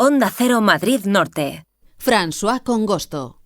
Onda Cero Madrid Norte. François Congosto.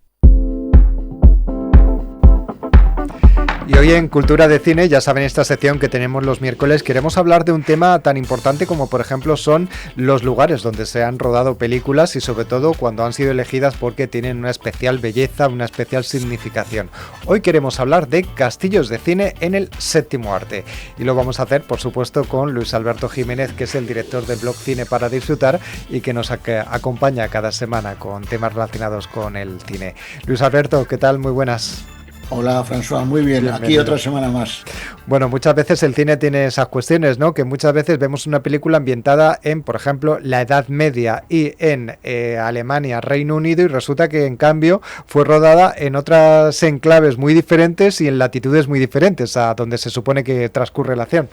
Y hoy en Cultura de Cine, ya saben, esta sección que tenemos los miércoles, queremos hablar de un tema tan importante como, por ejemplo, son los lugares donde se han rodado películas y sobre todo cuando han sido elegidas porque tienen una especial belleza, una especial significación. Hoy queremos hablar de castillos de cine en el séptimo arte y lo vamos a hacer, por supuesto, con Luis Alberto Jiménez, que es el director del blog Cine para Disfrutar y que nos acompaña cada semana con temas relacionados con el cine. Luis Alberto, ¿qué tal? Muy buenas. Hola, François, muy bien. Aquí otra semana más. Bueno, muchas veces el cine tiene esas cuestiones, ¿no? Que muchas veces vemos una película ambientada en, por ejemplo, la Edad Media y en Alemania, Reino Unido, y resulta que, en cambio, fue rodada en otras enclaves muy diferentes y en latitudes muy diferentes a donde se supone que transcurre la acción.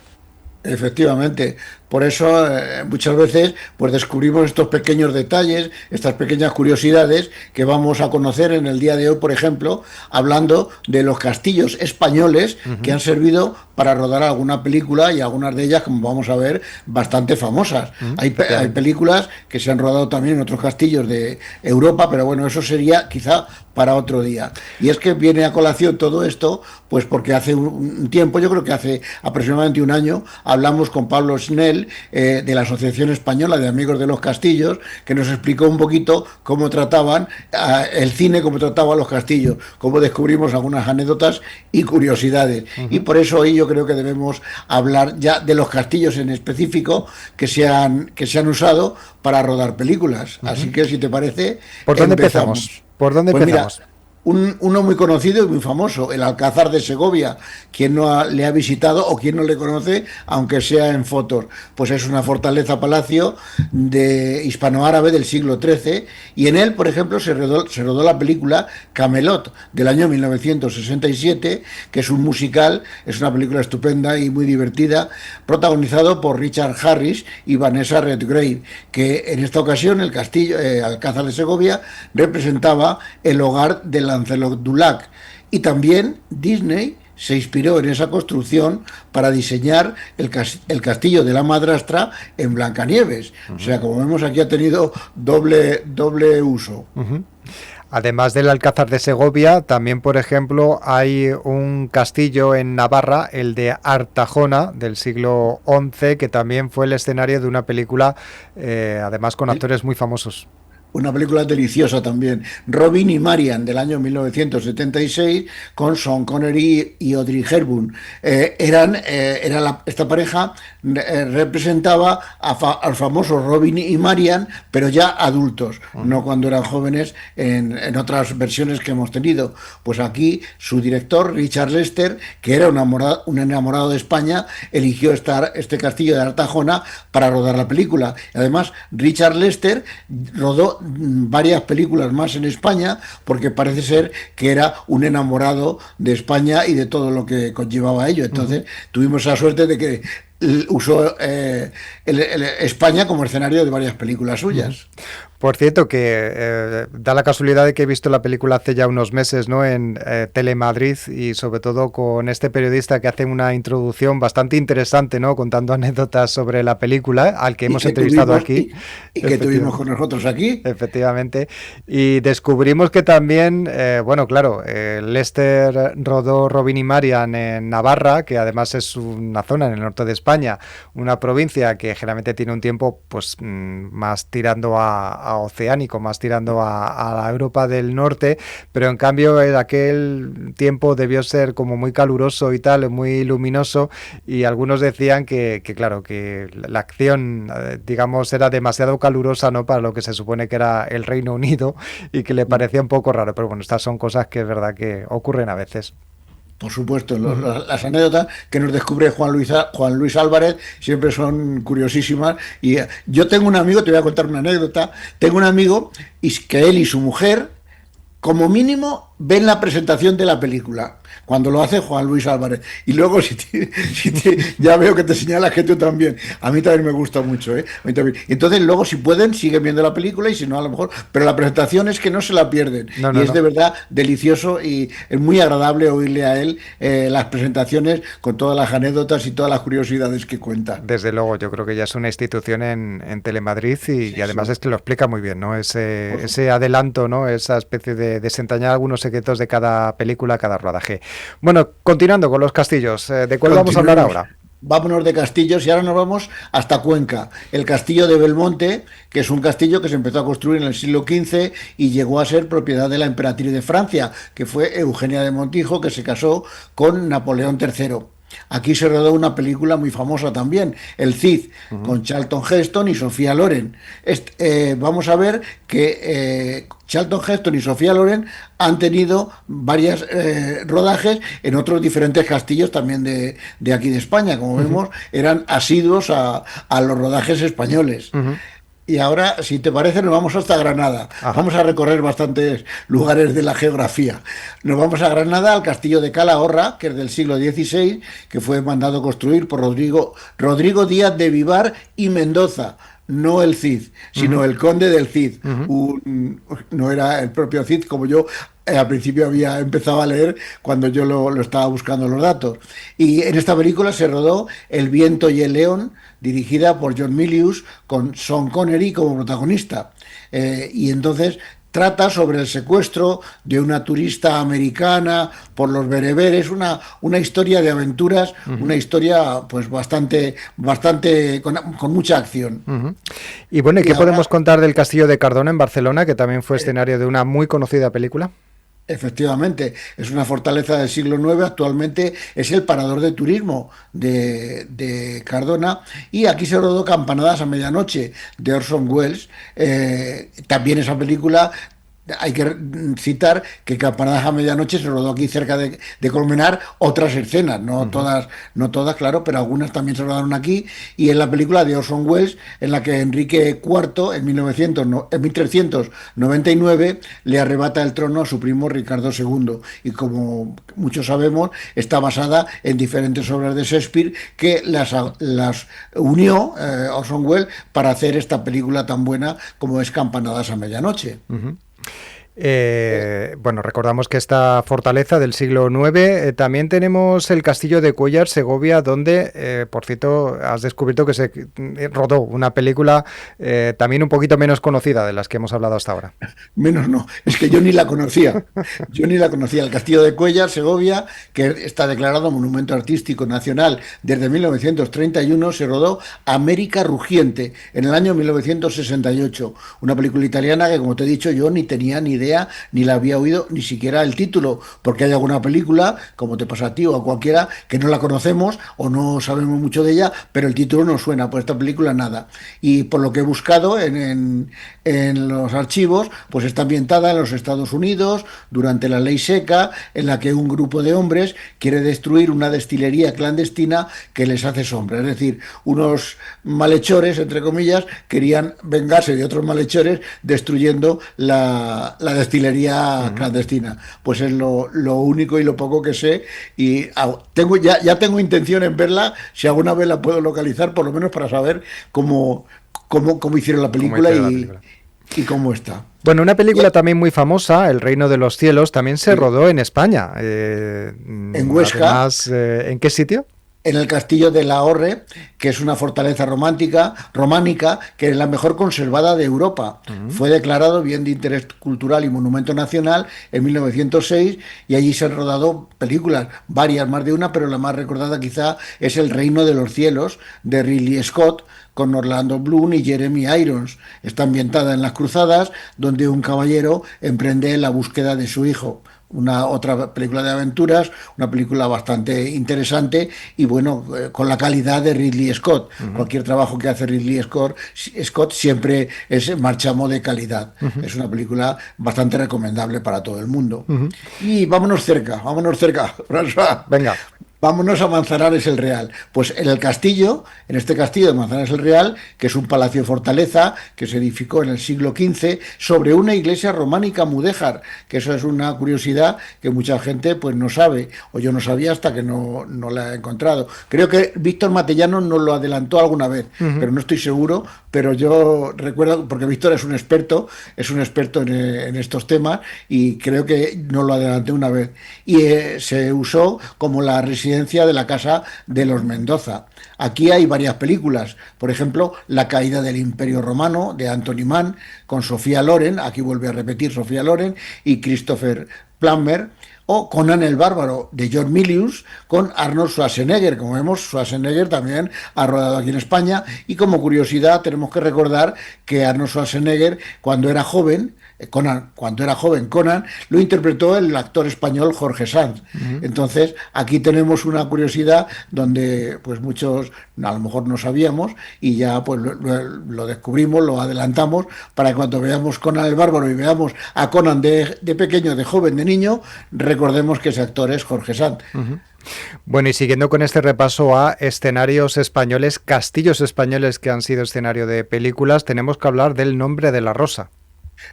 Efectivamente, por eso muchas veces pues descubrimos estos pequeños detalles, estas pequeñas curiosidades que vamos a conocer en el día de hoy, por ejemplo, hablando de los castillos españoles que han servido para rodar alguna película y algunas de ellas, como vamos a ver, bastante famosas. Hay películas que se han rodado también en otros castillos de Europa, pero bueno, eso sería quizá para otro día. Y es que viene a colación todo esto, pues porque hace un tiempo, yo creo que hace aproximadamente un año, hablamos con Pablo Snell de la Asociación Española de Amigos de los Castillos, que nos explicó un poquito cómo trataban el cine, cómo trataba los castillos, cómo descubrimos algunas anécdotas y curiosidades. Y por eso hoy yo creo que debemos hablar ya de los castillos en específico que se han usado para rodar películas. Así que, si te parece, ¿por dónde empezamos? ¿Por dónde empezamos? Mira, uno muy conocido y muy famoso, el Alcázar de Segovia. Quien no le ha visitado o quien no le conoce, aunque sea en fotos, pues es una fortaleza-palacio de hispanoárabe del siglo XIII, y en él, por ejemplo, se rodó la película Camelot del año 1967, que es un musical, es una película estupenda y muy divertida, protagonizado por Richard Harris y Vanessa Redgrave, que en esta ocasión el castillo Alcázar de Segovia representaba el hogar de Lancelot du Lac, y también Disney se inspiró en esa construcción para diseñar el castillo de la madrastra en Blancanieves. O sea, como vemos, aquí ha tenido doble uso. Además del Alcázar de Segovia, también, por ejemplo, hay un castillo en Navarra, el de Artajona, del siglo XI, que también fue el escenario de una película, además con actores muy famosos. Una película deliciosa también, Robin y Marian, del año 1976, con Sean Connery y Audrey Hepburn. Esta pareja representaba al famoso Robin y Marian, pero ya adultos, no cuando eran jóvenes en otras versiones que hemos tenido. Pues aquí su director, Richard Lester, que era un enamorado de España, eligió este castillo de Artajona para rodar la película. Además, Richard Lester rodó varias películas más en España, porque parece ser que era un enamorado de España y de todo lo que conllevaba ello. Entonces tuvimos la suerte de que usó España como escenario de varias películas suyas. Por cierto, que da la casualidad de que he visto la película hace ya unos meses, ¿no?, en Telemadrid, y sobre todo con este periodista que hace una introducción bastante interesante, ¿no?, contando anécdotas sobre la película, al que hemos entrevistado aquí. Y que tuvimos con nosotros aquí. Efectivamente. Y descubrimos que también, bueno, claro, Lester rodó Robin y Marian en Navarra, que además es una zona en el norte de España, una provincia que generalmente tiene un tiempo pues más tirando a oceánico, más tirando a la Europa del norte, pero en cambio en aquel tiempo debió ser como muy caluroso y tal, muy luminoso, y algunos decían que claro, que la acción, digamos, era demasiado calurosa, ¿no?, para lo que se supone que era el Reino Unido, y que le parecía un poco raro, pero bueno, estas son cosas que es verdad que ocurren a veces. Por supuesto, las anécdotas que nos descubre Juan Luis Álvarez siempre son curiosísimas. Y yo tengo un amigo, te voy a contar una anécdota, tengo un amigo que él y su mujer, como mínimo, ven la presentación de la película, cuando lo hace Juan Luis Álvarez. Y luego, ya veo que te señalas que tú también. A mí también me gusta mucho, ¿eh? A mí también. Entonces, luego, si pueden, siguen viendo la película y si no, a lo mejor. Pero la presentación es que no se la pierden. No, Y no, es no. de verdad delicioso y es muy agradable oírle a él las presentaciones con todas las anécdotas y todas las curiosidades que cuenta. Desde luego, yo creo que ya es una institución en Telemadrid y Sí, además sí, es que lo explica muy bien, ¿no? por Ese supuesto. adelanto, ¿no? Esa especie de desentrañar algunos secretos de cada película, cada rodaje. Bueno, continuando con los castillos, ¿de cuál vamos a hablar Continuemos. ahora? Vámonos de castillos y ahora nos vamos hasta Cuenca. El castillo de Belmonte, que es un castillo que se empezó a construir en el siglo XV y llegó a ser propiedad de la emperatriz de Francia, que fue Eugenia de Montijo, que se casó con Napoleón III. Aquí se rodó una película muy famosa también, El Cid, Ujú, con Charlton Heston y Sofía Loren. Vamos a ver que Charlton Heston y Sofía Loren han tenido varios rodajes en otros diferentes castillos también de aquí de España. Como ujú, vemos, eran asiduos a los rodajes españoles. ujú. Y ahora, si te parece, nos vamos hasta Granada. Ajá. Vamos a recorrer bastantes lugares de la geografía. Nos vamos a Granada, al castillo de Calahorra, que es del siglo XVI, que fue mandado construir por Rodrigo Díaz de Vivar y Mendoza. No el Cid, Ujú, sino el conde del Cid. ujú. No era el propio Cid, como yo al principio había empezado a leer cuando yo lo estaba buscando los datos. Y en esta película se rodó El viento y el león, dirigida por John Milius, con Sean Connery como protagonista. Y entonces trata sobre el secuestro de una turista americana por los bereberes, una historia de aventuras, una historia pues bastante con mucha acción. Ujú. Y bueno, ¿y Y qué podemos ahora contar del Castillo de Cardona en Barcelona, que también fue escenario de una muy conocida película? efectivamente, es una fortaleza del siglo IX, actualmente es el parador de turismo de Cardona y aquí se rodó Campanadas a medianoche de Orson Welles. También esa película, hay que citar que Campanadas a medianoche se rodó aquí cerca de Colmenar, otras escenas, Ujú. no todas, claro, pero algunas también se rodaron aquí y en la película de Orson Welles en la que Enrique IV en 1399 le arrebata el trono a su primo Ricardo II y como muchos sabemos está basada en diferentes obras de Shakespeare que las unió Orson Welles para hacer esta película tan buena como es Campanadas a medianoche. Ujú. Bueno, recordamos que esta fortaleza del siglo IX, también tenemos el castillo de Cuéllar, Segovia, donde, por cierto, has descubierto que se rodó una película también un poquito menos conocida de las que hemos hablado hasta ahora. Menos no, es que yo ni la conocía. Yo ni la conocía. El Castillo de Cuéllar, Segovia, que está declarado Monumento Artístico Nacional desde 1931, se rodó América Rugiente en el año 1968. Una película italiana que, como te he dicho, yo ni tenía ni idea, ni la había oído, ni siquiera el título, porque hay alguna película, como te pasa a ti o a cualquiera, que no la conocemos o no sabemos mucho de ella, pero el título no suena. Por esta película nada. Y por lo que he buscado en los archivos, pues está ambientada en los Estados Unidos durante la ley seca, en la que un grupo de hombres quiere destruir una destilería clandestina que les hace sombra. Es decir, unos malhechores, entre comillas, querían vengarse de otros malhechores destruyendo la destilería Ujú. clandestina. Pues es lo único y lo poco que sé. Y ya tengo intención en verla, si alguna vez la puedo localizar, por lo menos para saber cómo hicieron la Como película hicieron la película. y cómo está. Bueno, una Y película también muy famosa, El Reino de los Cielos, también se sí, rodó en España. en Huesca, Además, ¿en qué sitio? en el castillo de la Horre, que es una fortaleza románica, que es la mejor conservada de Europa. Ujú, Fue declarado bien de interés cultural y monumento nacional en 1906 y allí se han rodado películas, varias, más de una, pero la más recordada quizá es El Reino de los Cielos de Ridley Scott con Orlando Bloom y Jeremy Irons. Está ambientada en las Cruzadas, donde un caballero emprende la búsqueda de su hijo. Una otra película de aventuras, una película bastante interesante y bueno, con la calidad de Ridley Scott. ujú, Cualquier trabajo que hace Scott siempre es marchamo de calidad. ujú, Es una película bastante recomendable para todo el mundo. ujú. Y vámonos cerca, François. Venga. vámonos a Manzanares el Real. Pues en el castillo, en este castillo de Manzanares el Real, que es un palacio fortaleza que se edificó en el siglo XV sobre una iglesia románica mudéjar, que eso es una curiosidad que mucha gente pues no sabe, o yo no sabía hasta que no la he encontrado. Creo que Víctor Matellano nos lo adelantó alguna vez, pero no estoy seguro, pero yo recuerdo, porque Víctor es un experto en estos temas y creo que nos lo adelantó una vez. Y se usó como la residencia de la casa de los Mendoza. Aquí hay varias películas, por ejemplo, La caída del Imperio Romano de Anthony Mann con Sofía Loren, aquí vuelve a repetir Sofía Loren y Christopher Plummer, o Conan el Bárbaro de John Milius con Arnold Schwarzenegger. Como vemos, Schwarzenegger también ha rodado aquí en España y como curiosidad tenemos que recordar que Arnold Schwarzenegger cuando era joven, Conan, lo interpretó el actor español Jorge Sanz. Entonces, aquí tenemos una curiosidad donde pues muchos a lo mejor no sabíamos y ya pues lo descubrimos, lo adelantamos para que cuando veamos Conan el Bárbaro y veamos a Conan de pequeño, de joven, de niño, recordemos que ese actor es Jorge Sanz. Bueno, y siguiendo con este repaso a escenarios españoles, castillos españoles que han sido escenario de películas, tenemos que hablar del Nombre de la Rosa.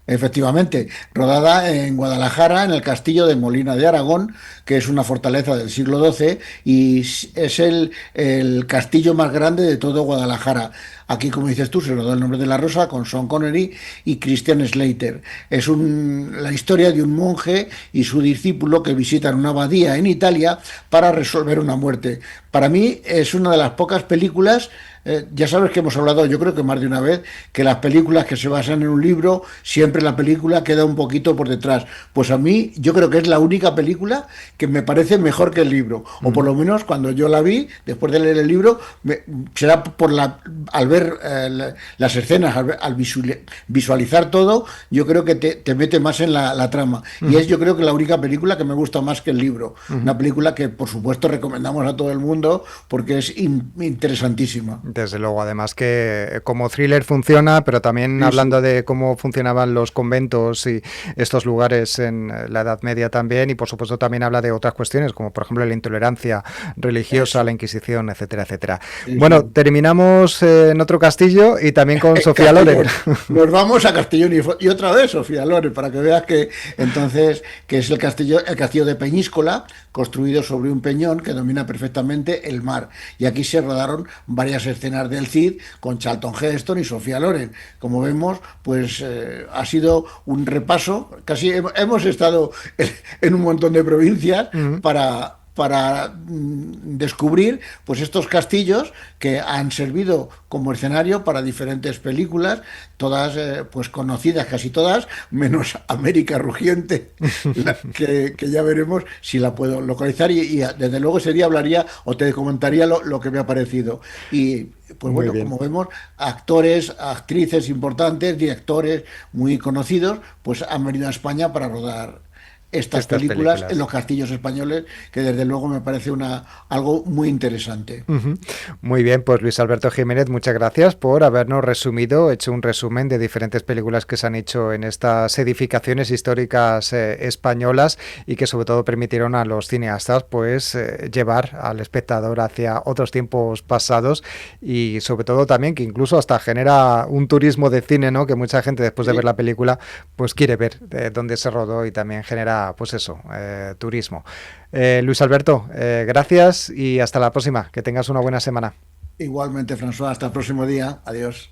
Efectivamente, rodada en Guadalajara, en el castillo de Molina de Aragón, que es una fortaleza del siglo XII y es el castillo más grande de todo Guadalajara. Aquí, como dices tú, se rodó El Nombre de la Rosa con Sean Connery y Christian Slater. Es la historia de un monje y su discípulo que visitan una abadía en Italia para resolver una muerte. Para mí es una de las pocas películas. Ya sabes que hemos hablado, yo creo que más de una vez, que las películas que se basan en un libro, siempre la película queda un poquito por detrás. Pues a mí, yo creo que es la única película que me parece mejor que el libro. O por lo menos cuando yo la vi, después de leer el libro, será al ver las escenas, al visualizar todo, yo creo que te mete más en la trama. Y es yo creo que la única película que me gusta más que el libro. Una película que, por supuesto, recomendamos a todo el mundo porque es interesantísima. Desde luego, además que como thriller funciona, pero también hablando de cómo funcionaban los conventos y estos lugares en la Edad Media también, y por supuesto también habla de otras cuestiones, como por ejemplo la intolerancia religiosa, la Inquisición, etcétera, etcétera. Bueno, terminamos en otro castillo y también con Sofía Loren. Nos vamos a Castellón y otra vez Sofía Loren, para que veas que entonces, que es el castillo de Peñíscola, construido sobre un peñón que domina perfectamente el mar. Y aquí se rodaron varias escenas del Cid con Charlton Heston y Sofía Loren. Como vemos, pues ha sido un repaso, casi hemos estado en un montón de provincias para descubrir pues estos castillos que han servido como escenario para diferentes películas, todas pues conocidas, casi todas, menos América Rugiente, que ya veremos si la puedo localizar y desde luego ese día hablaría o te comentaría lo que me ha parecido. Y pues bueno, como vemos, actores, actrices importantes, directores muy conocidos, pues han venido a España para rodar estas películas en los castillos españoles, que desde luego me parece algo muy interesante. Muy bien, pues Luis Alberto Jiménez, muchas gracias por habernos hecho un resumen de diferentes películas que se han hecho en estas edificaciones históricas españolas y que sobre todo permitieron a los cineastas pues llevar al espectador hacia otros tiempos pasados y sobre todo también que incluso hasta genera un turismo de cine, ¿no? Que mucha gente después de ver la película pues quiere ver dónde se rodó y también genera pues eso, turismo. Luis Alberto, gracias y hasta la próxima. Que tengas una buena semana. Igualmente, François, hasta el próximo día. Adiós.